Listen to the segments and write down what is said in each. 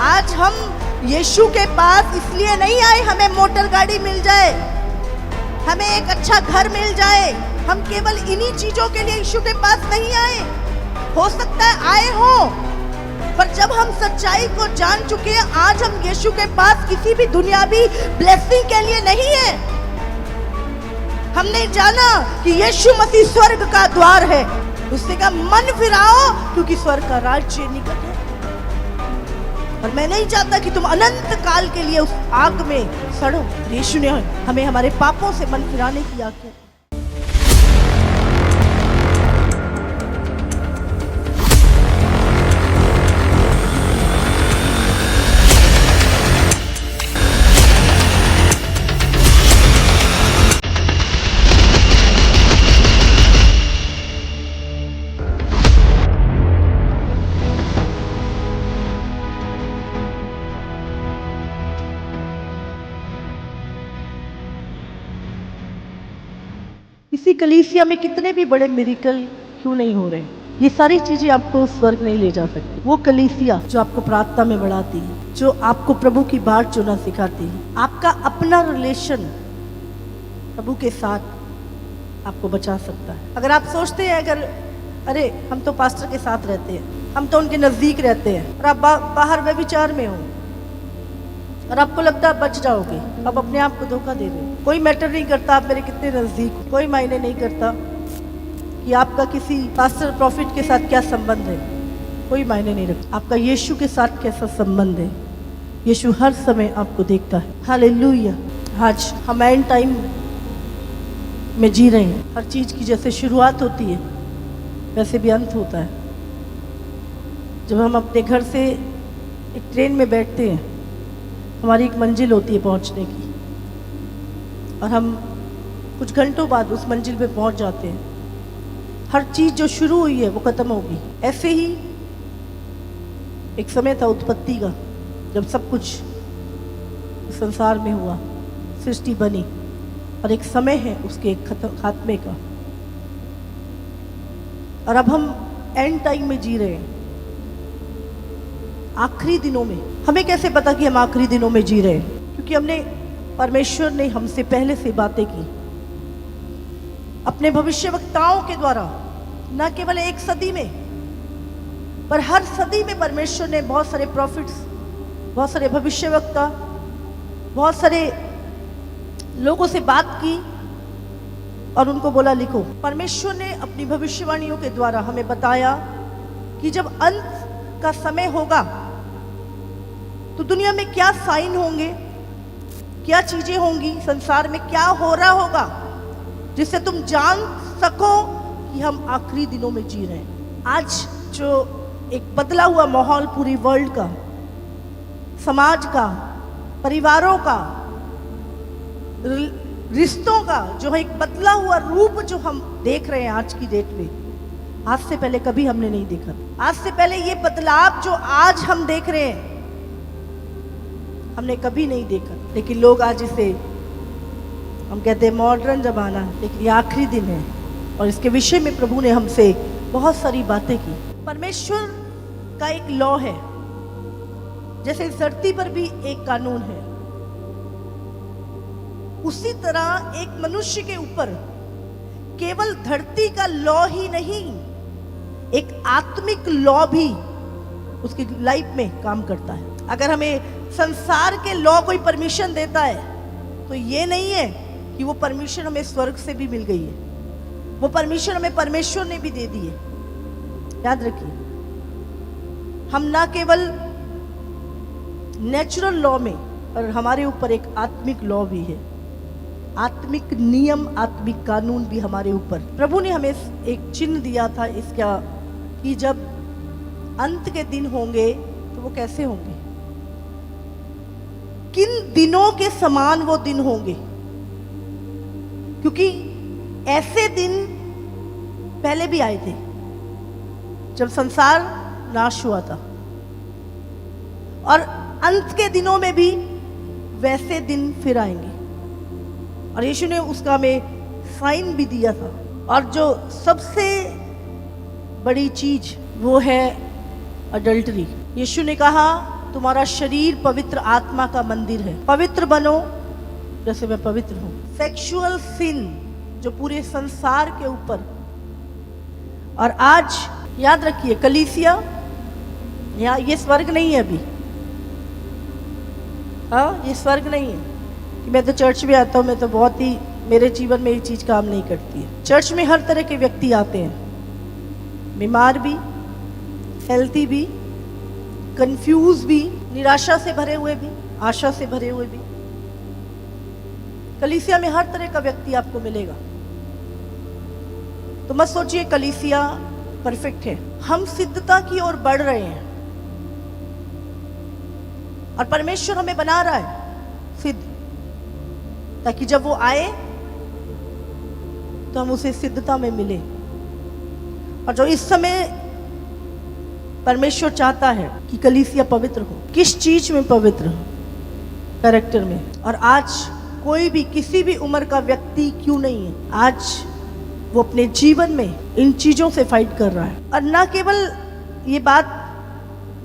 आज हम यीशु के पास इसलिए नहीं आए हमें मोटर गाड़ी मिल जाए, हमें एक अच्छा घर मिल जाए। हम केवल इन्हीं चीजों के लिए यीशु के पास नहीं आए। हो सकता है आए हो, पर जब हम सच्चाई को जान चुके हैं, आज हम यीशु के पास किसी भी दुनियावी ब्लेसिंग के लिए नहीं है। हमने जाना कि यीशु मसीह स्वर्ग का द्वार है। उससे कहा मन फिराओ क्योंकि स्वर्ग का राज्य निकट है। और मैं नहीं चाहता कि तुम अनंत काल के लिए उस आग में सड़ो। यीशु ने हमें हमारे पापों से मन फिराने की आज्ञा दी। इसी कलीसिया में कितने भी बड़े मिरेकल क्यों नहीं हो रहे, ये सारी चीजें आपको स्वर्ग नहीं ले जा सकती। वो कलीसिया जो आपको प्रार्थना में बढ़ाती है, जो आपको प्रभु की बाट चुना सिखाती है, आपका अपना रिलेशन प्रभु के साथ आपको बचा सकता है। अगर आप सोचते हैं अरे हम तो पास्टर के साथ रहते हैं, हम तो उनके नजदीक रहते हैं, और आप बाहर व्यभिचार में हो और आपको लगता है बच जाओगे, आप अपने आप को धोखा दे रहे हो। कोई मैटर नहीं करता आप मेरे कितने नजदीक, कोई मायने नहीं करता कि आपका किसी पास्टर प्रॉफिट के साथ क्या संबंध है, कोई मायने नहीं रखता। आपका यीशु के साथ कैसा संबंध है, यीशु हर समय आपको देखता है। हालेलुया। आज हम एंड टाइम में जी रहे हैं। हर चीज की जैसे शुरुआत होती है वैसे भी अंत होता है। जब हम अपने घर से एक ट्रेन में बैठते हैं, हमारी एक मंजिल होती है पहुंचने की, और हम कुछ घंटों बाद उस मंजिल पे पहुंच जाते हैं। हर चीज जो शुरू हुई है वो खत्म होगी। ऐसे ही एक समय था उत्पत्ति का, जब सब कुछ संसार में हुआ, सृष्टि बनी, और एक समय है उसके खात्मे का। और अब हम एंड टाइम में जी रहे हैं, आखिरी दिनों में। हमें कैसे पता कि हम आखिरी दिनों में जी रहे हैं? क्योंकि परमेश्वर ने हमसे पहले से बातें की अपने भविष्यवक्ताओं के द्वारा। न केवल एक सदी में, पर हर सदी में परमेश्वर ने बहुत सारे प्रॉफिट्स, बहुत सारे भविष्यवक्ता, बहुत सारे लोगों से बात की और उनको बोला लिखो। परमेश्वर ने अपनी भविष्यवाणियों के द्वारा हमें बताया कि जब अंत का समय होगा तो दुनिया में क्या साइन होंगे, क्या चीजें होंगी, संसार में क्या हो रहा होगा, जिससे तुम जान सको कि हम आखिरी दिनों में जी रहे हैं। आज जो एक बदला हुआ माहौल पूरी वर्ल्ड का, समाज का, परिवारों का, रिश्तों का जो है एक बदला हुआ रूप जो हम देख रहे हैं आज की डेट में, आज से पहले कभी हमने नहीं देखा। आज से पहले ये बदलाव जो आज हम देख रहे हैं हमने कभी नहीं देखा। लेकिन लोग आज इसे, हम कहते हैं मॉडर्न जमाना, लेकिन ये आखिरी दिन है और इसके विषय में प्रभु ने हमसे बहुत सारी बातें की। परमेश्वर का एक लॉ है, जैसे इस धरती पर भी एक कानून है, उसी तरह एक मनुष्य के ऊपर केवल धरती का लॉ ही नहीं, एक आत्मिक लॉ भी उसकी लाइफ में काम करता है। अगर हमें संसार के लॉ कोई परमिशन देता है तो ये नहीं है कि वो परमिशन हमें स्वर्ग से भी मिल गई है, वो परमिशन हमें परमेश्वर ने भी दे दी है। याद रखिए, हम ना केवल नेचुरल लॉ में, पर हमारे ऊपर एक आत्मिक लॉ भी है, आत्मिक नियम, आत्मिक कानून भी हमारे ऊपर। प्रभु ने हमें एक चिन्ह दिया था इसका, कि जब अंत के दिन होंगे तो वो कैसे होंगे, किन दिनों के समान वो दिन होंगे। क्योंकि ऐसे दिन पहले भी आए थे जब संसार नाश हुआ था, और अंत के दिनों में भी वैसे दिन फिर आएंगे। और यीशु ने उसका हमें साइन भी दिया था। और जो सबसे बड़ी चीज वो है अडल्टरी। यीशु ने कहा तुम्हारा शरीर पवित्र आत्मा का मंदिर है। पवित्र बनो जैसे मैं पवित्र हूं। सेक्सुअल सिन जो पूरे संसार के ऊपर, और आज याद रखिए कलीसिया, या ये स्वर्ग नहीं है अभी, हाँ ये स्वर्ग नहीं है कि मैं तो चर्च में आता हूँ, मैं तो बहुत ही, मेरे जीवन में ये चीज काम नहीं करती है। चर्च में हर तरह के व्यक्ति आते हैं, बीमार भी, हेल्थी भी, कंफ्यूज भी, निराशा से भरे हुए भी, आशा से भरे हुए भी। कलीसिया में हर तरह का व्यक्ति आपको मिलेगा। तो मत सोचिए कलीसिया परफेक्ट है। हम सिद्धता की ओर बढ़ रहे हैं और परमेश्वर हमें बना रहा है सिद्ध, ताकि जब वो आए तो हम उसे सिद्धता में मिले। और जो इस समय परमेश्वर चाहता है कि कलीसिया पवित्र हो। किस चीज में पवित्र हो? कैरेक्टर में। और आज कोई भी किसी भी उम्र का व्यक्ति क्यों नहीं है, आज वो अपने जीवन में इन चीजों से फाइट कर रहा है। और ना केवल ये बात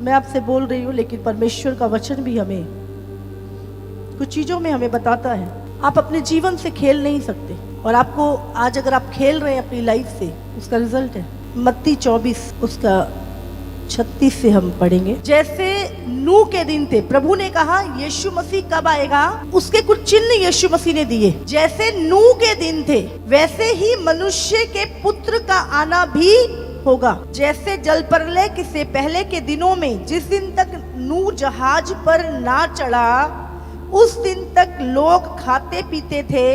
मैं आपसे बोल रही हूँ, लेकिन परमेश्वर का वचन भी हमें कुछ चीजों में हमें बताता है। आप अपने जीवन से खेल नहीं सकते, और आपको आज अगर आप खेल रहे हैं अपनी लाइफ से, उसका रिजल्ट है। मत्ती 24 उसका 36 से हम पढ़ेंगे। जैसे नूह के दिन थे, प्रभु ने कहा यीशु मसीह कब आएगा, उसके कुछ चिन्ह यीशु मसीह ने दिए। जैसे नूह के दिन थे वैसे ही मनुष्य के पुत्र का आना भी होगा। जैसे जल प्रलय से पहले के दिनों में जिस दिन तक नूह जहाज पर ना चढ़ा, उस दिन तक लोग खाते पीते थे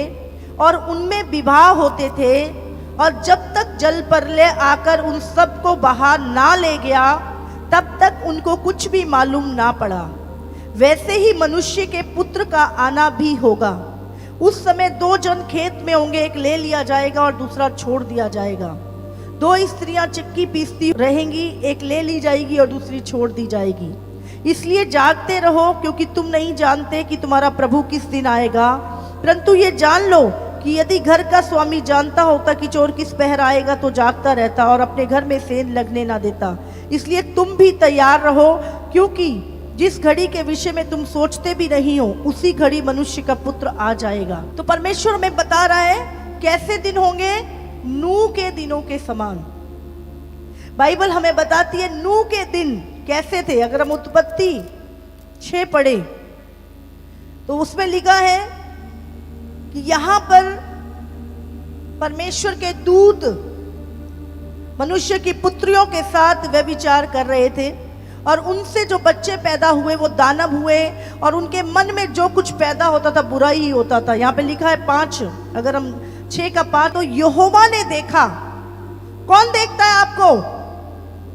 और उनमें विवाह होते थे, और जब तक जल प्रलय आकर उन सबको बहा ना ले गया तब तक उनको कुछ भी मालूम ना पड़ा। वैसे ही मनुष्य के पुत्र का आना भी होगा। उस समय 2 जन खेत में होंगे, एक ले लिया जाएगा और दूसरा छोड़ दिया जाएगा। 2 स्त्रियां चक्की पीसती रहेंगी, एक ले ली जाएगी और दूसरी छोड़ दी जाएगी। इसलिए जागते रहो, क्योंकि तुम नहीं जानते कि तुम्हारा प्रभु किस दिन आएगा। परंतु ये जान लो कि यदि घर का स्वामी जानता होता कि चोर किस पहर आएगा तो जागता रहता और अपने घर में सेंध लगने ना देता। इसलिए तुम भी तैयार रहो, क्योंकि जिस घड़ी के विषय में तुम सोचते भी नहीं हो उसी घड़ी मनुष्य का पुत्र आ जाएगा। तो परमेश्वर हमें बता रहा है कैसे दिन होंगे, नूह के दिनों के समान। बाइबल हमें बताती है नूह के दिन कैसे थे। अगर हम उत्पत्ति 6 पढ़े तो उसमें लिखा है कि यहां पर परमेश्वर के दूत मनुष्य की पुत्रियों के साथ व्यभिचार कर रहे थे, और उनसे जो बच्चे पैदा हुए वो दानव हुए, और उनके मन में जो कुछ पैदा होता था बुरा ही होता था। यहाँ पे लिखा है 5, अगर हम 6 का 5, तो यहोवा ने देखा। कौन देखता है आपको?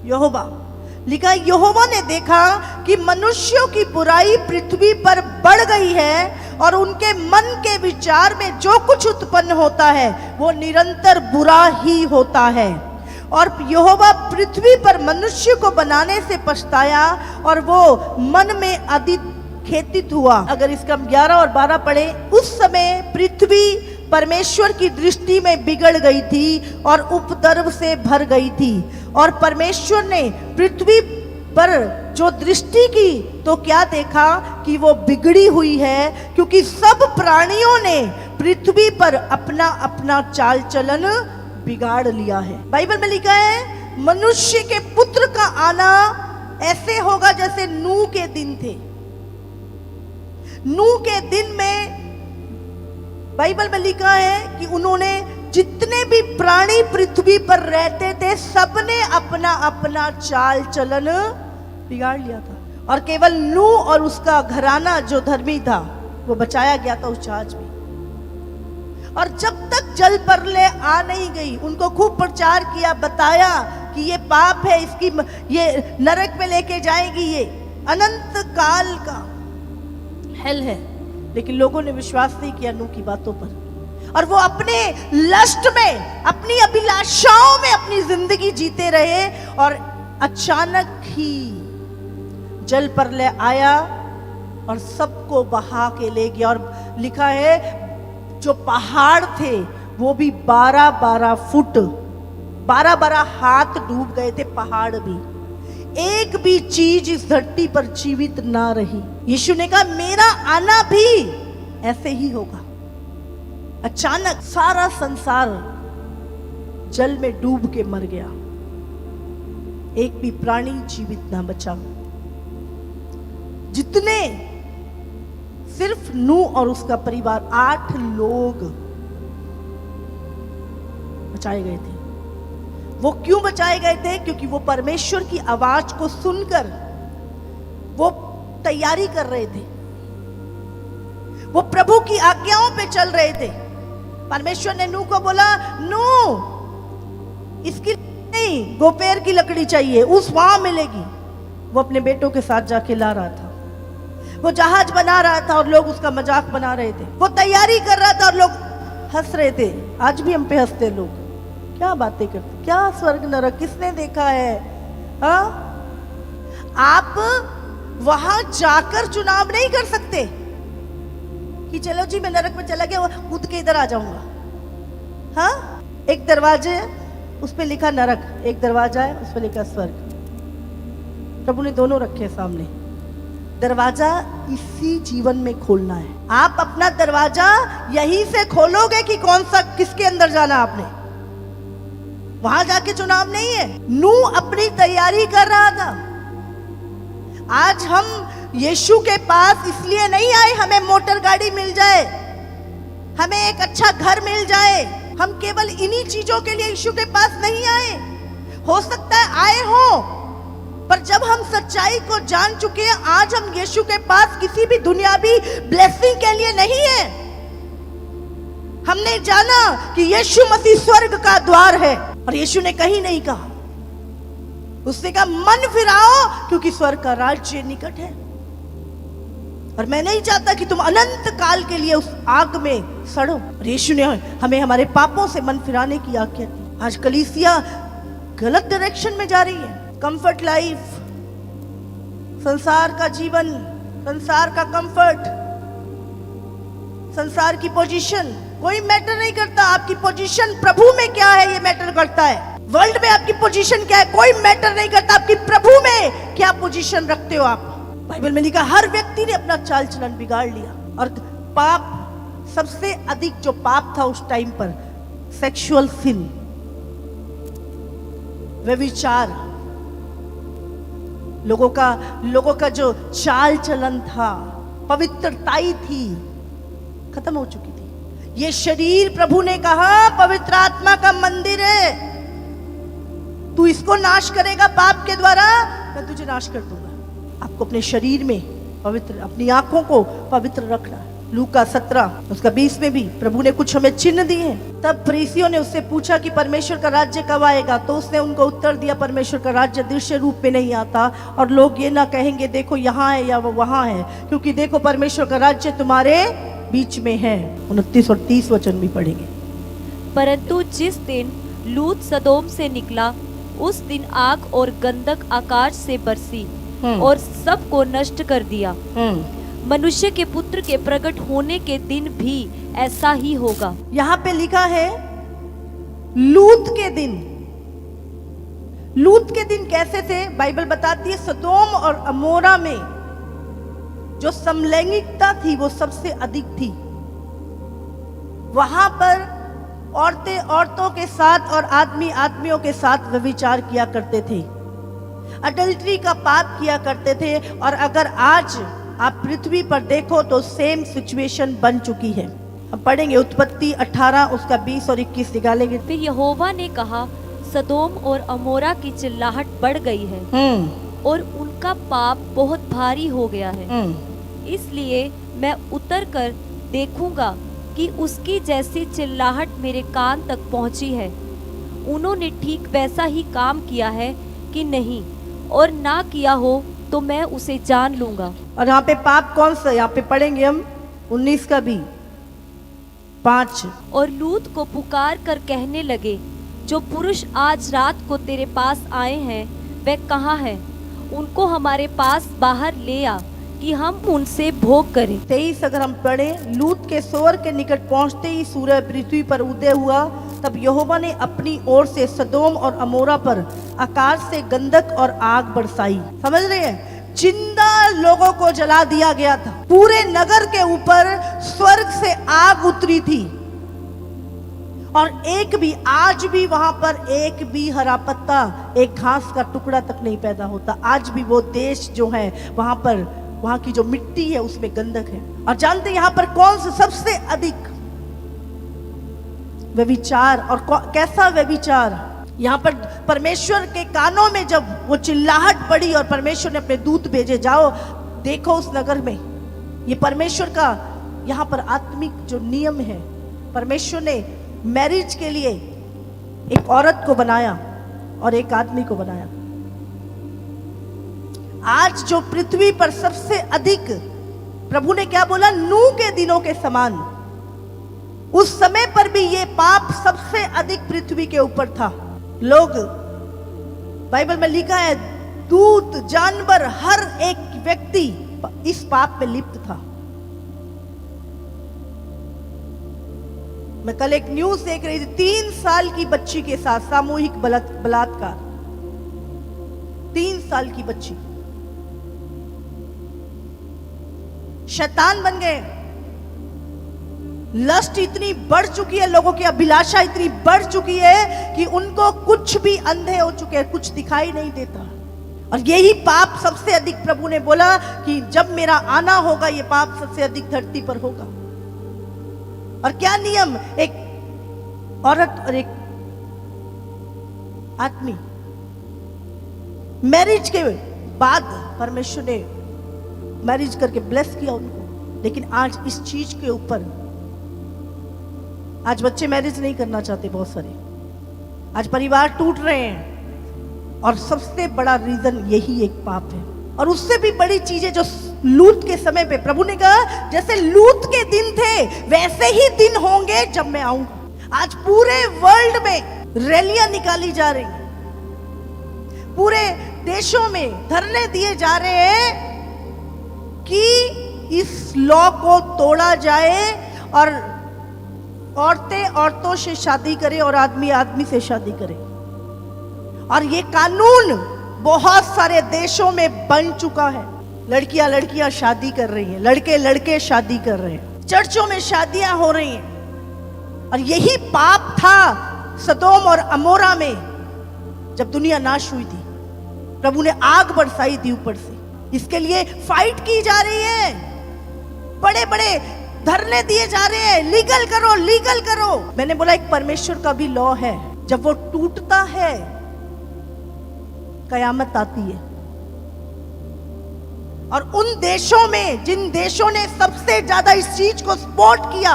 यहोवा। लिखा है यहोवा ने देखा कि मनुष्यों की बुराई पृथ्वी पर बढ़ गई है, और उनके मन के विचार में जो कुछ उत्पन्न होता है वो निरंतर बुरा ही होता है। और यहोवा पृथ्वी पर मनुष्य को बनाने से पछताया और वो मन में अधिक खेतित हुआ। अगर इसका हम 11 और 12 पढ़े, उस समय पृथ्वी परमेश्वर की दृष्टि में बिगड़ गई थी और उपद्रव से भर गई थी। और परमेश्वर ने पृथ्वी पर जो दृष्टि की तो क्या देखा कि वो बिगड़ी हुई है, क्योंकि सब प्राणियों ने पृथ्वी पर अपना अपना चाल चलन बिगाड़ लिया है। बाइबल में लिखा है मनुष्य के पुत्र का आना ऐसे होगा जैसे नूह के दिन थे। नूह के दिन में बाइबल में लिखा है कि उन्होंने जितने भी प्राणी पृथ्वी पर रहते थे सबने अपना अपना चाल चलन बिगाड़ लिया था, और केवल नूह और उसका घराना जो धर्मी था वो बचाया गया था उस जहाज में। और जब तक जल प्रलय आ नहीं गई, उनको खूब प्रचार किया, बताया कि ये पाप है, इसकी ये नरक में लेके जाएगी, ये अनंत काल का हेल है, लेकिन लोगों ने विश्वास नहीं किया नूह की बातों पर, और वो अपने लस्ट में, अपनी अभिलाषाओं में अपनी जिंदगी जीते रहे। और अचानक ही जल प्रलय आया और सबको बहा के ले गया। और लिखा है जो पहाड़ थे वो भी 12-12 फुट, 12-12 हाथ डूब गए थे पहाड़ भी। एक भी चीज इस धरती पर जीवित ना रही। यीशु ने कहा मेरा आना भी ऐसे ही होगा। अचानक सारा संसार जल में डूब के मर गया, एक भी प्राणी जीवित ना बचा। जितने सिर्फ नूह और उसका परिवार 8 लोग बचाए गए थे। वो क्यों बचाए गए थे? क्योंकि वो परमेश्वर की आवाज को सुनकर वो तैयारी कर रहे थे, वो प्रभु की आज्ञाओं पे चल रहे थे। परमेश्वर ने नूह को बोला, नूह इसकी नहीं, गोपेर की लकड़ी चाहिए, उस वहां मिलेगी। वो अपने बेटों के साथ जाके ला रहा था, वो जहाज बना रहा था और लोग उसका मजाक बना रहे थे। वो तैयारी कर रहा था और लोग हंस रहे थे। आज भी हम पे हंसते लोग, क्या बातें करते, क्या स्वर्ग नरक किसने देखा है? हाँ, आप वहां जाकर चुनाव नहीं कर सकते कि चलो जी मैं नरक में चला गया, कूद के इधर आ जाऊंगा। हाँ, एक दरवाजे है उस पे लिखा नरक, एक दरवाजा है उस पे लिखा स्वर्ग। प्रभु ने दोनों रखे सामने। दरवाजा इसी जीवन में खोलना है। आप अपना दरवाजा यहीं से खोलोगे कि कौन सा किसके अंदर जाना आपने, वहां जाके चुनाव नहीं है। नूह अपनी तैयारी कर रहा था। आज हम यीशु के पास इसलिए नहीं आए हमें मोटर गाड़ी मिल जाए, हमें एक अच्छा घर मिल जाए। हम केवल इन्हीं चीजों के लिए यीशु के पास नहीं आए। हो सकता है आए हो, पर जब हम सच्चाई को जान चुके हैं, आज हम यीशु के पास किसी भी दुनियावी ब्लेसिंग के लिए नहीं है। हमने जाना कि यीशु मसीह स्वर्ग का द्वार है, और यीशु ने कहीं नहीं कहा, उसने कहा मन फिराओ क्योंकि स्वर्ग का राज्य निकट है। और मैं नहीं चाहता कि तुम अनंत काल के लिए उस आग में सड़ो। और यीशु ने हमें हमारे पापों से मन फिराने की आज्ञा दी। आज कलीसिया गलत डायरेक्शन में जा रही है। कंफर्ट लाइफ, संसार का जीवन, संसार का कंफर्ट, संसार की पोजीशन, कोई मैटर नहीं करता। आपकी पोजीशन प्रभु में क्या है ये मैटर करता है। वर्ल्ड में आपकी पोजीशन क्या है कोई मैटर नहीं करता। आपकी प्रभु में क्या पोजीशन रखते हो आप। बाइबल में लिखा हर व्यक्ति ने अपना चाल चलन बिगाड़ लिया, और पाप, सबसे अधिक जो पाप था उस टाइम पर सेक्सुअल सिन, व्यभिचार, लोगों का जो चाल चलन था, पवित्रताई थी, खत्म हो चुकी थी। ये शरीर प्रभु ने कहा पवित्र आत्मा का मंदिर है, तू इसको नाश करेगा पाप के द्वारा, मैं तुझे नाश कर दूंगा। आपको अपने शरीर में पवित्र, अपनी आंखों को पवित्र रखना है। लूका 17 उसका 20 में भी प्रभु ने कुछ हमें चिन्ह दिए। तब फरीसियों ने उससे पूछा कि परमेश्वर का राज्य कब आएगा? तो उसने उनको उत्तर दिया, परमेश्वर का राज्य दृश्य रूप में नहीं आता, और लोग ये ना कहेंगे देखो यहाँ है या वो वहां है, क्योंकि देखो परमेश्वर का राज्य तुम्हारे बीच में है। 29 और 30 वचन भी पढ़ेंगे। परंतु जिस दिन लूत सदोम से निकला, उस दिन आग और गंधक आकाश से बरसी और सबको नष्ट कर दिया। मनुष्य के पुत्र के प्रकट होने के दिन भी ऐसा ही होगा। यहाँ पे लिखा है लूत के दिन। लूत के दिन कैसे थे? बाइबल बताती है सदोम और अमोरा में जो समलैंगिकता थी वो सबसे अधिक थी। वहां पर औरतें औरतों के साथ और आदमी आदमियों के साथ व्यभिचार किया करते थे, अडल्ट्री का पाप किया करते थे। और अगर आज आप पृथ्वी पर देखो तो सेम सिचुएशन बन चुकी है। हम पढ़ेंगे उत्पत्ति 18 उसका 20 और 21 निकालेंगे। फिर यहोवा ने कहा, सदोम और अमोरा की चिल्लाहट बढ़ गई है और उनका पाप बहुत भारी हो गया है, इसलिए मैं उतर कर देखूंगा कि उसकी जैसी चिल्लाहट मेरे कान तक पहुंची है। उन्होंने ठीक वैसा ही काम किया है कि नहीं, और ना किया हो तो मैं उसे जान लूंगा। और यहाँ पे पाप कौन सा? यहाँ पे पढ़ेंगे हम 19 का भी 5। और लूत को पुकार कर कहने लगे, जो पुरुष आज रात को तेरे पास आए हैं वह कहाँ है? उनको हमारे पास बाहर ले आ कि हम उनसे भोग करें। 23 अगर हम पढ़े, लूत के सोर के निकट पहुंचते ही सूर्य पृथ्वी पर उदय हुआ तब यहोवा ने अपनी ओर से सदोम और अमोरा पर आकाश से गंधक और आग बरसाई। समझ रहे हैं, जिंदा लोगों को जला दिया गया था। पूरे नगर के ऊपर स्वर्ग से आग उतरी थी और एक भी, आज भी वहां पर एक भी हरा पत्ता, एक घास का टुकड़ा तक नहीं पैदा होता। आज भी वो देश जो है वहां पर, वहां की जो मिट्टी है उसमें गंधक है। और जानते हैं यहां पर कौन सा सबसे अधिक व्यभिचार, और कैसा व्यभिचार? यहां पर परमेश्वर के कानों में जब वो चिल्लाहट पड़ी और परमेश्वर ने अपने दूत भेजे, जाओ देखो उस नगर में। ये परमेश्वर का यहां पर आत्मिक जो नियम है, परमेश्वर ने मैरिज के लिए एक औरत को बनाया और एक आदमी को बनाया। आज जो पृथ्वी पर सबसे अधिक, प्रभु ने क्या बोला? नूह के दिनों के समान। उस समय पर भी ये पाप सबसे अधिक पृथ्वी के ऊपर था। लोग, बाइबल में लिखा है, दूत, जानवर, हर एक व्यक्ति इस पाप में लिप्त था। मैं कल एक न्यूज देख रही थी, 3 साल की बच्ची के साथ सामूहिक बलात्कार। 3 साल की बच्ची। शैतान बन गए। लस्ट इतनी बढ़ चुकी है, लोगों की अभिलाषा इतनी बढ़ चुकी है कि उनको कुछ भी, अंधे हो चुके हैं, कुछ दिखाई नहीं देता। और यही पाप सबसे अधिक, प्रभु ने बोला कि जब मेरा आना होगा ये पाप सबसे अधिक धरती पर होगा। और क्या नियम? एक औरत और एक आदमी। मैरिज के बाद परमेश्वर ने मैरिज करके ब्लेस किया उनको, लेकिन आज इस चीज के ऊपर, आज बच्चे मैरिज नहीं करना चाहते बहुत सारे, आज परिवार टूट रहे हैं और सबसे बड़ा रीजन यही एक पाप है। और उससे भी बड़ी चीजें जो लूत के समय पे प्रभु ने कहा, जैसे लूत के दिन थे वैसे ही दिन होंगे जब मैं आऊंगा। आज पूरे वर्ल्ड में रैलियां निकाली जा रही हैं, पूरे देशों में धरने दिए जा रहे हैं कि इस लॉ को तोड़ा जाए और औरतें औरतों से शादी करें और आदमी आदमी से शादी करे। और ये कानून बहुत सारे देशों में बन चुका है। लड़कियां लड़कियां शादी कर रही हैं, लड़के लड़के शादी कर रहे हैं, चर्चों में शादियां हो रही हैं। और यही पाप था सदोम और अमोरा में जब दुनिया नाश हुई थी। प्रभु ने आग बरसाई थी ऊपर से। इसके लिए फाइट की जा रही है, बड़े बड़े धरने दिए जा रहे हैं, लीगल करो लीगल करो। मैंने बोला एक परमेश्वर का भी लॉ है, जब वो टूटता है कयामत आती है। और उन देशों में, जिन देशों ने सबसे ज्यादा इस चीज को सपोर्ट किया,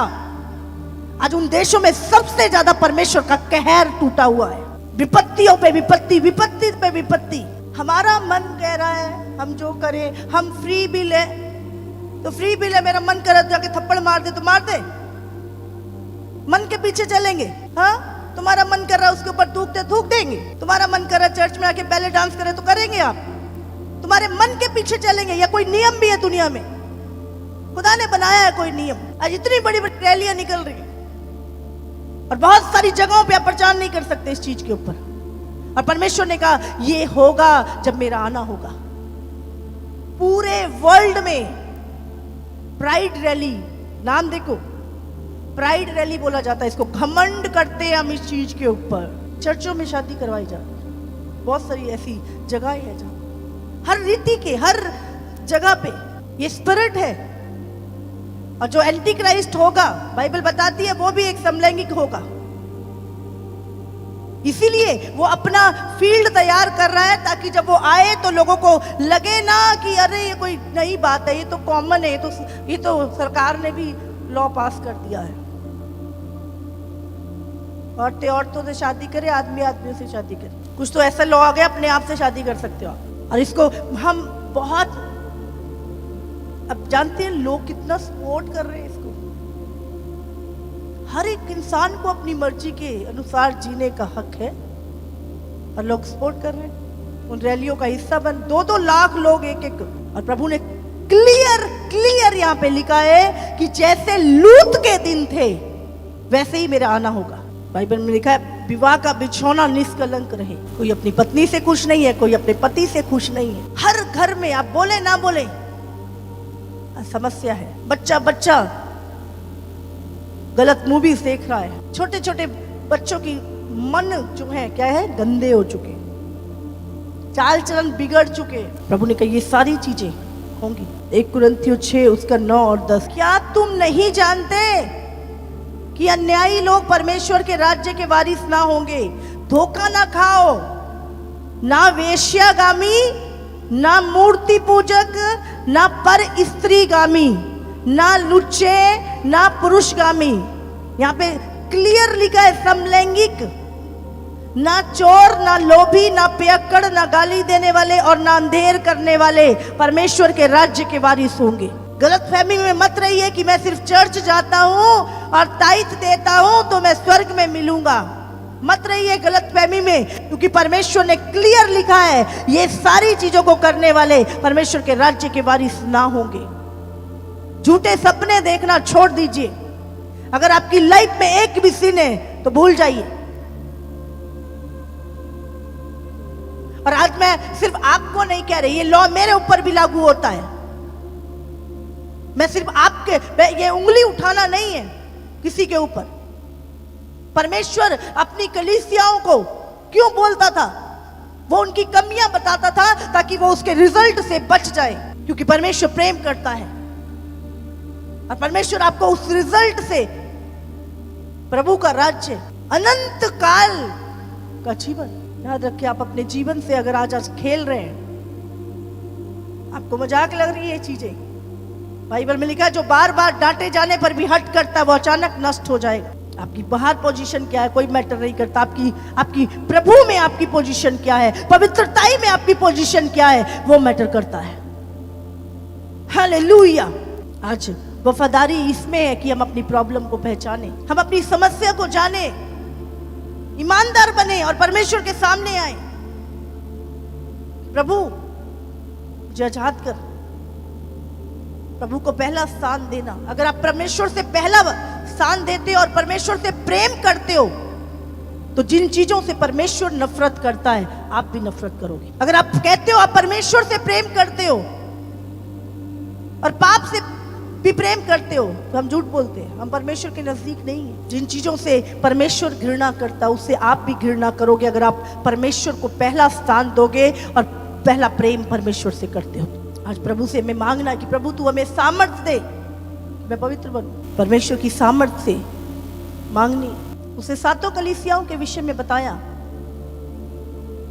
आज उन देशों में सबसे ज्यादा परमेश्वर का कहर टूटा हुआ है। विपत्तियों पे विपत्ति, विपत्ति पे विपत्ति। हमारा मन कह रहा है हम जो करें, हम फ्री बिल है तो फ्री बिल है, मेरा मन कर रहा है जाके थप्पड़ मार दे तो मार दे, मन के पीछे चलेंगे। हाँ, तुम्हारा मन कर रहा है उसके ऊपर थूक देंगे, तुम्हारा मन कर रहा है चर्च में आके बैले डांस करे तो करेंगे आप, तुम्हारे मन के पीछे चलेंगे। या कोई नियम भी है दुनिया में, खुदा ने बनाया है कोई नियम। आज इतनी बड़ी बड़ी रैलियां निकल रही है और बहुत सारी जगहों पे आप प्रचार नहीं कर सकते इस चीज के ऊपर। और परमेश्वर ने कहा ये होगा जब मेरा आना होगा। पूरे वर्ल्ड में प्राइड रैली, नाम देखो, प्राइड रैली बोला जाता है इसको। घमंड करते हैं हम इस चीज के ऊपर। चर्चों में शादी करवाई जाती है, बहुत सारी ऐसी जगह है जहां हर रीति के, हर जगह पे ये स्पिरिट है। और जो एंटी क्राइस्ट होगा, बाइबल बताती है, वो भी एक समलैंगिक होगा। इसीलिए वो अपना फील्ड तैयार कर रहा है ताकि जब वो आए तो लोगों को लगे ना कि अरे ये कोई नई बात है, ये तो कॉमन है, ये तो सरकार ने भी लॉ पास कर दिया है। औरतें औरतों से शादी करे, आदमी आदमियों से शादी करे। कुछ तो ऐसा लॉ आ गया, अपने आप से शादी कर सकते हो आप। और इसको हम बहुत, अब जानते हैं लोग कितना सपोर्ट कर रहे हैं इसको। हर एक इंसान को अपनी मर्जी के अनुसार जीने का हक है और लोग सपोर्ट कर रहे हैं। उन रैलियों का हिस्सा बन 2-2 लाख लोग एक एक। और प्रभु ने क्लियर यहाँ पे लिखा है कि जैसे लूत के दिन थे वैसे ही मेरा आना होगा। बाइबल में लिखा है विवाह का बिछौना निष्कलंक रहे। कोई अपनी पत्नी से खुश नहीं है, कोई अपने पति से खुश नहीं है। हर घर में आप बोले ना बोले समस्या है। बच्चा बच्चा गलत मूवीज देख रहा है। छोटे छोटे बच्चों की मन जो है क्या है, गंदे हो चुके, चाल चलन बिगड़ चुके। प्रभु ने कहा ये सारी चीजें होंगी। 1 कुरिन्थियों 6 उसका 9 और 10। क्या तुम नहीं जानते कि अन्यायी लोग परमेश्वर के राज्य के वारिस ना होंगे? धोखा ना खाओ, ना वेश्यागामी, ना मूर्ति पूजक, ना पर स्त्रीगामी, ना लुच्चे, ना पुरुषगामी। यहाँ पे क्लियर लिखा है समलैंगिक, ना चोर, ना लोभी, ना पियक्कड़, ना गाली देने वाले और ना अंधेर करने वाले परमेश्वर के राज्य के वारिस होंगे। गलत फहमी में मत रहिए कि मैं सिर्फ चर्च जाता हूं और ताइथ देता हूं तो मैं स्वर्ग में मिलूंगा। मत रहिए गलत फहमी में, क्योंकि परमेश्वर ने क्लियर लिखा है ये सारी चीजों को करने वाले परमेश्वर के राज्य के वारिस ना होंगे। झूठे सपने देखना छोड़ दीजिए। अगर आपकी लाइफ में एक भी सिन है तो भूल जाइए। और आज मैं सिर्फ आपको नहीं कह रही, ये लॉ मेरे ऊपर भी लागू होता है। मैं सिर्फ आपके ये उंगली उठाना नहीं है किसी के ऊपर। परमेश्वर अपनी कलीसियाओं को क्यों बोलता था? वो उनकी कमियां बताता था ताकि वो उसके रिजल्ट से बच जाए, क्योंकि परमेश्वर प्रेम करता है और परमेश्वर आपको उस रिजल्ट से, प्रभु का राज्य, अनंत काल का जीवन। याद रखिए, आप अपने जीवन से अगर आज खेल रहे हैं, आपको मजाक लग रही है ये चीजें, बाइबल में लिखा है जो बार बार डांटे जाने पर भी हट करता है वो अचानक नष्ट हो जाएगा। आपकी बाहर पोजीशन क्या है कोई मैटर नहीं करता। आपकी प्रभु में आपकी पोजीशन क्या है, पवित्रताई में आपकी पोजीशन क्या है, वो मैटर करता है। हालेलुया। आज वफादारी इसमें है कि हम अपनी प्रॉब्लम को पहचाने, हम अपनी समस्या को जाने, ईमानदार बने और परमेश्वर के सामने आए। प्रभु मुझे आजाद कर, प्रभु को पहला स्थान देना। अगर आप परमेश्वर से पहला स्थान देते हो और परमेश्वर से प्रेम करते हो तो जिन चीजों से परमेश्वर नफरत करता है आप भी नफरत करोगे। अगर आप कहते हो आप परमेश्वर से प्रेम करते हो और पाप से भी प्रेम करते हो तो हम झूठ बोलते हैं, हम परमेश्वर के नजदीक नहीं है। जिन चीजों से परमेश्वर घृणा करता है उससे आप भी घृणा करोगे अगर आप परमेश्वर को पहला स्थान दोगे और पहला प्रेम परमेश्वर से करते हो। आज प्रभु से मैं मांगना कि प्रभु तू हमें सामर्थ्य दे, मैं पवित्र बनूं। परमेश्वर की सामर्थ्य से मांगनी। उसे 7 कलीसियाओं के विषय में बताया,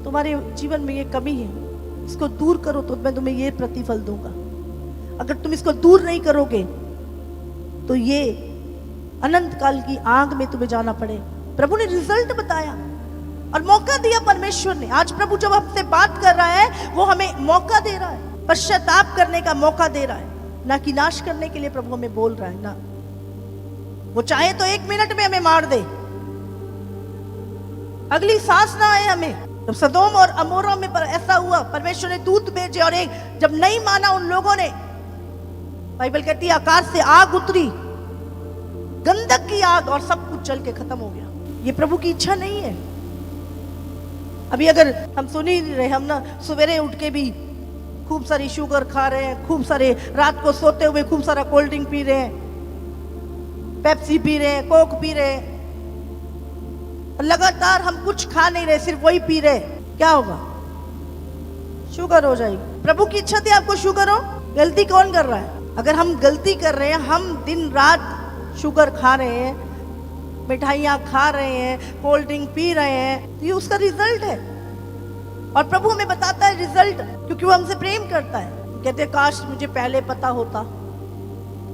तुम्हारे जीवन में ये कमी है, इसको दूर करो तो मैं तुम्हें ये प्रतिफल दूंगा। अगर तुम इसको दूर नहीं करोगे तो ये अनंत काल की आग में तुम्हें जाना पड़े। प्रभु ने रिजल्ट बताया और मौका दिया परमेश्वर ने। आज प्रभु जब हमसे बात कर रहा है वो हमें मौका दे रहा है, पश्चाताप करने का मौका दे रहा है, ना कि नाश करने के लिए प्रभु हमें बोल रहा है। ना, वो चाहे तो 1 मिनट में हमें मार दे, अगली सांस ना आए हमें। जब सदोम और अमोरा में ऐसा हुआ, परमेश्वर ने दूत भेजे और एक जब नहीं माना उन लोगों ने, बाइबल कहती है आकाश से आग उतरी, गंधक की आग, और सब कुछ जल के खत्म हो गया। ये प्रभु की इच्छा नहीं है। अभी अगर हम सुन ही नहीं रहे, हम ना सवेरे उठ के भी खूब सारी शुगर खा रहे हैं, खूब सारे रात को सोते हुए खूब सारा कोल्ड ड्रिंक पी रहे हैं, पेप्सी पी रहे हैं, कोक पी रहे हैं, लगातार हम कुछ खा नहीं रहे, सिर्फ वही पी रहे, क्या होगा? शुगर हो जाएगी। प्रभु की इच्छा थी आपको शुगर हो? गलती कौन कर रहा है? अगर हम गलती कर रहे हैं, हम दिन रात शुगर खा रहे हैं, मिठाइयाँ खा रहे हैं, कोल्ड ड्रिंक पी रहे हैं, तो ये उसका रिजल्ट है। और प्रभु हमें बताता है रिजल्ट, क्योंकि वो हमसे प्रेम करता है। कहते हैं काश मुझे पहले पता होता।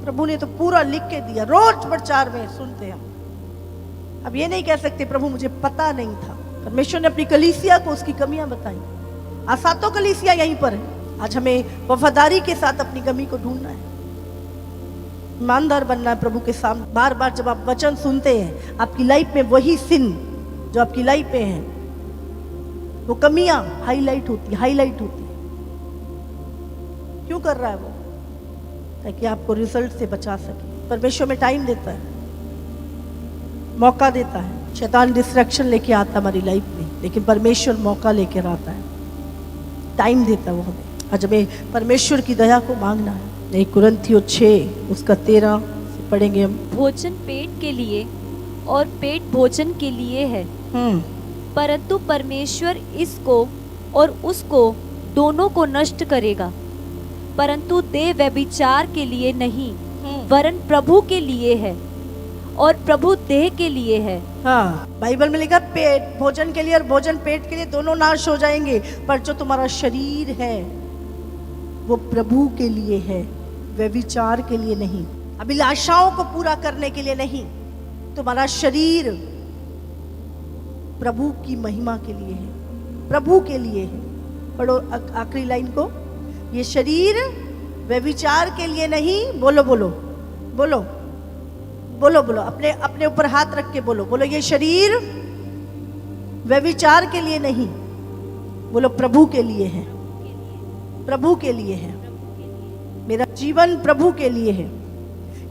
प्रभु ने तो पूरा लिख के दिया, रोज प्रचार में सुनते हैं। अब ये नहीं कह सकते प्रभु मुझे पता नहीं था। परमेश्वर ने अपनी कलीसिया को उसकी कमियां बताई। आज 7 कलीसिया यहीं पर है। आज हमें वफादारी के साथ अपनी कमी को ढूंढना है, ईमानदार बनना है प्रभु के सामने। बार बार जब आप वचन सुनते हैं, आपकी लाइफ में वही सिन जो आपकी लाइफ में है, वो कमियां हाईलाइट होती है। क्यों कर रहा है वो? ताकि आपको रिजल्ट से बचा सके। परमेश्वर में टाइम देता है, मौका देता है। शैतान डिस्ट्रैक्शन लेके आता हमारी लाइफ में, लेकिन परमेश्वर मौका लेकर आता है, टाइम देता है वो हमें। आज हमें परमेश्वर की दया को मांगना है। 1 कुरिन्थियों 6 उसका 13 से पढ़ेंगे हम। भोजन पेट के लिए और पेट भोजन के लिए है, परंतु परमेश्वर इसको और उसको दोनों को नष्ट करेगा, परंतु देह व्यभिचार के लिए नहीं, वरन प्रभु के लिए है और प्रभु देह के लिए है। हाँ, बाइबल में लिखा पेट भोजन के लिए और भोजन पेट के लिए, दोनों नाश हो जाएंगे, पर जो तुम्हारा शरीर है वो प्रभु के लिए है, व्यभिचार के लिए नहीं, अभिलाषाओं को पूरा करने के लिए नहीं। तुम्हारा शरीर प्रभु की महिमा के लिए है, प्रभु के लिए है। पढ़ो आखिरी लाइन को, ये शरीर व्यभिचार के लिए नहीं, बोलो बोलो बोलो बोलो बोलो, अपने अपने ऊपर हाथ रख के बोलो, बोलो ये शरीर व्यभिचार के लिए नहीं, बोलो प्रभु के लिए है, प्रभु के लिए है। मेरा जीवन प्रभु के लिए है,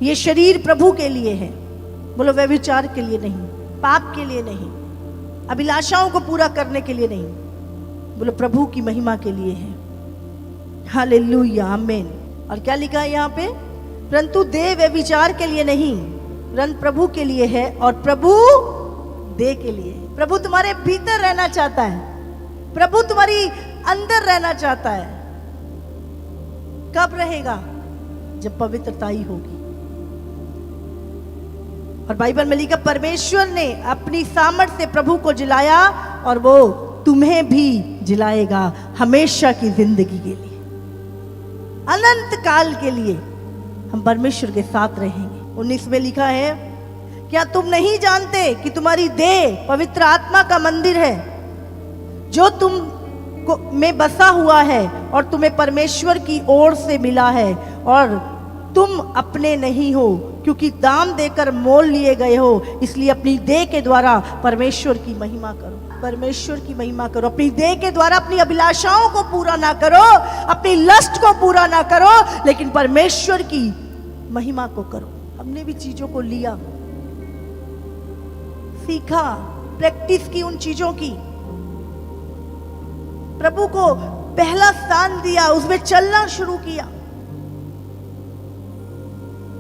ये शरीर प्रभु के लिए है, बोलो व्यभिचार के लिए नहीं, पाप के लिए नहीं, अभिलाषाओं को पूरा करने के लिए नहीं, बोलो प्रभु की महिमा के लिए है। हालेलुया, आमीन। और क्या लिखा है यहाँ पे, परंतु देह व्यभिचार के लिए नहीं, परंतु प्रभु के लिए है और प्रभु देह के लिए है। प्रभु तुम्हारे भीतर रहना चाहता है, प्रभु तुम्हारी अंदर रहना चाहता है। कब रहेगा? जब पवित्रताई होगी। और बाइबल में लिखा, परमेश्वर ने अपनी सामर्थ से प्रभु को जिलाया और वो तुम्हें भी जिलाएगा हमेशा की जिंदगी के लिए, अनंत काल के लिए हम परमेश्वर के साथ रहेंगे। 19 में लिखा है, क्या तुम नहीं जानते कि तुम्हारी देह पवित्र आत्मा का मंदिर है जो तुम को में बसा हुआ है और तुम्हें परमेश्वर की ओर से मिला है, और तुम अपने नहीं हो क्योंकि दाम देकर मोल लिए गए हो, इसलिए अपनी देह के द्वारा परमेश्वर की महिमा करो। परमेश्वर की महिमा करो, अपनी देह के द्वारा अपनी अभिलाषाओं को पूरा ना करो, अपनी लस्ट को पूरा ना करो, लेकिन परमेश्वर की महिमा को करो। हमने भी चीजों को लिया, सीखा, प्रैक्टिस की उन चीजों की, प्रभु को पहला स्थान दिया, उसमें चलना शुरू किया।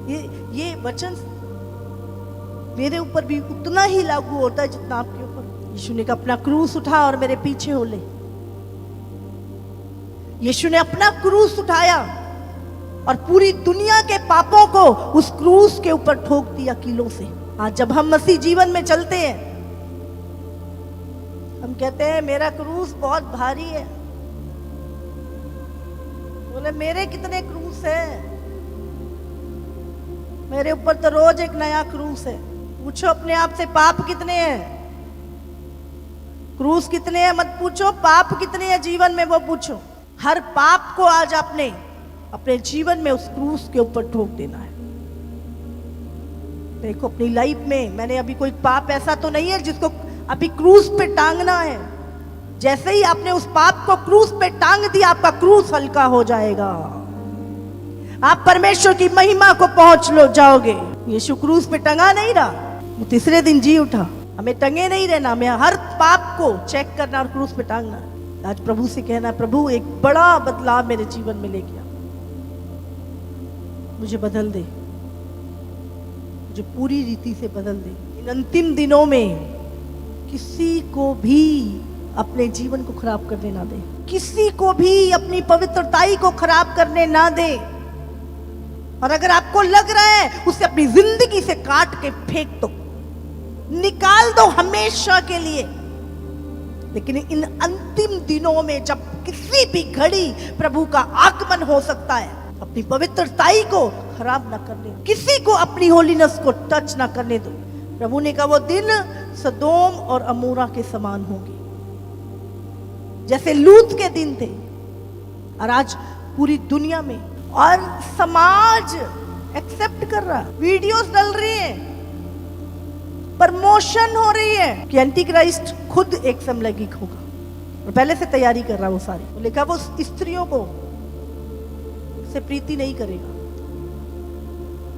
ये वचन मेरे ऊपर भी उतना ही लागू होता है जितना आपके ऊपर। यीशु ने कहा अपना क्रूस उठा और मेरे पीछे हो ले। यीशु ने अपना क्रूस उठाया और पूरी दुनिया के पापों को उस क्रूस के ऊपर ठोक दिया कीलों से। आज जब हम मसीह जीवन में चलते हैं, हम कहते हैं मेरा क्रूस बहुत भारी है। बोले मेरे कितने क्रूस है? मेरे ऊपर तो रोज एक नया क्रूस है। पूछो अपने आप से, पाप कितने हैं? क्रूस कितने हैं मत पूछो, पाप कितने हैं जीवन में वो पूछो। हर पाप को आज आपने अपने जीवन में उस क्रूस के ऊपर ठोक देना है। देखो अपनी लाइफ में मैंने अभी कोई पाप ऐसा तो नहीं है जिसको अभी क्रूस पे टांगना है। जैसे ही आपने उस पाप को क्रूस पे टांग दिया, आपका क्रूस हल्का हो जाएगा, आप परमेश्वर की महिमा को पहुंच लो जाओगे। यीशु क्रूस पे टंगा नहीं रहा, वो तीसरे दिन जी उठा। हमें टंगे नहीं रहना, हमें हर पाप को चेक करना और क्रूस पे टांगना। आज प्रभु से कहना, प्रभु एक बड़ा बदलाव मेरे जीवन में लेके आ, मुझे बदल दे, मुझे पूरी रीति से बदल दे। इन अंतिम दिनों में किसी को भी अपने जीवन को खराब करने ना दे, किसी को भी अपनी पवित्रताई को खराब करने ना दे। और अगर आपको लग रहा है उसे अपनी जिंदगी से काट के फेंक दो, निकाल दो हमेशा के लिए। लेकिन इन अंतिम दिनों में जब किसी भी घड़ी प्रभु का आगमन हो सकता है, अपनी पवित्रताई को खराब ना करने दो, किसी को अपनी होलीनेस को टच ना करने दो। प्रभु ने कहा वो दिन सदोम और अमोरा के समान होंगे, जैसे लूत के दिन थे। और आज पूरी दुनिया में और समाज एक्सेप्ट कर रहा, वीडियोस डल रही है, प्रमोशन हो रही है कि एंटी क्राइस्ट खुद एक समलैंगिक होगा, और पहले से तैयारी कर रहा वो सारी। वो लिखा वो स्त्रियों को से प्रीति नहीं करेगा,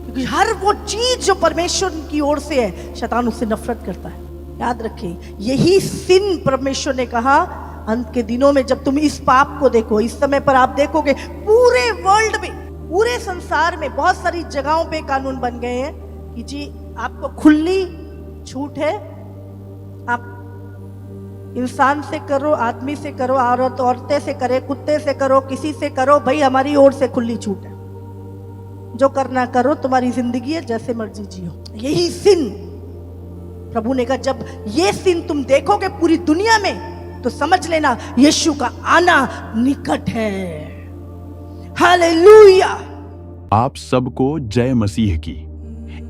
क्योंकि हर वो चीज जो परमेश्वर की ओर से है, शैतान उससे नफरत करता है। याद रखें, यही सिन परमेश्वर ने कहा अंत के दिनों में जब तुम इस पाप को देखो, इस समय पर आप देखोगे पूरे वर्ल्ड में, पूरे संसार में बहुत सारी जगहों पे कानून बन गए हैं कि जी आपको खुली छूट है, आप इंसान से करो, आदमी से करो, औरतें से करे, कुत्ते से करो, किसी से करो, भाई हमारी ओर से खुली छूट है, जो करना करो, तुम्हारी जिंदगी है, जैसे मर्जी जियो। यही सिन प्रभु ने कहा जब ये सिन तुम देखोगे पूरी दुनिया में तो समझ लेना यीशु का आना निकट है। हालेलुया। आप सबको जय मसीह की।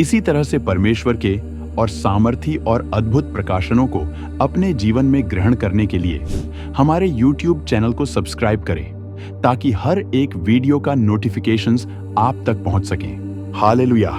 इसी तरह से परमेश्वर के और सामर्थी और अद्भुत प्रकाशनों को अपने जीवन में ग्रहण करने के लिए हमारे YouTube चैनल को सब्सक्राइब करें ताकि हर एक वीडियो का नोटिफिकेशंस आप तक पहुंच सके। हालेलुया।